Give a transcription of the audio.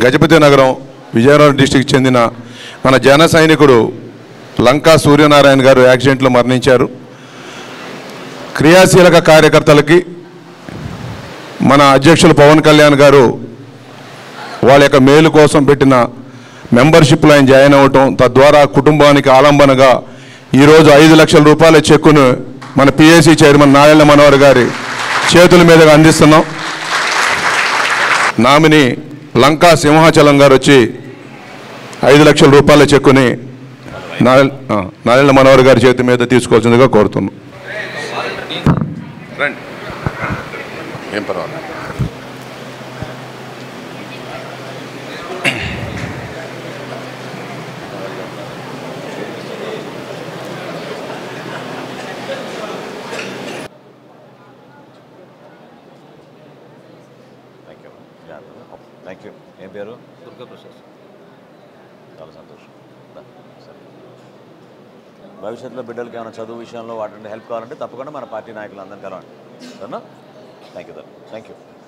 గజపతి నగరం విజయనగరం డిస్టిక్ చెందిన మన జన సైనికుడు లంకా సూర్యనారాయణ గారు యాక్సిడెంట్లో మరణించారు. క్రియాశీలక కార్యకర్తలకి మన అధ్యక్షులు పవన్ కళ్యాణ్ గారు వాళ్ళ యొక్క మేలు కోసం పెట్టిన మెంబర్షిప్లో ఆయన జాయిన్ అవ్వటం, తద్వారా కుటుంబానికి ఆలంబనగా ఈరోజు 5 లక్షల రూపాయల చెక్కును మన పిఏసీ చైర్మన్ నారాయణ మనోహర్ గారి చేతుల మీదుగా అందిస్తున్నాం. నామిని లంకా సింహాచలం గారు వచ్చి 5 లక్షల రూపాయల చెక్కుని నారాయణ మనోహర్ గారి చేతి మీద తీసుకోవాల్సిందిగా కోరుతున్నాం. రండి, ఏం పర్వాలేదు. Thank you. ఏం పేరు? దుర్గాప్రసాద్. చాలా సంతోషం. భవిష్యత్తులో బిడ్డలకి ఏమైనా చదువు విషయంలో వాటి హెల్ప్ కావాలంటే తప్పకుండా మన పార్టీ నాయకులు అందరినీ కలవండి. సరేనా? Thank you.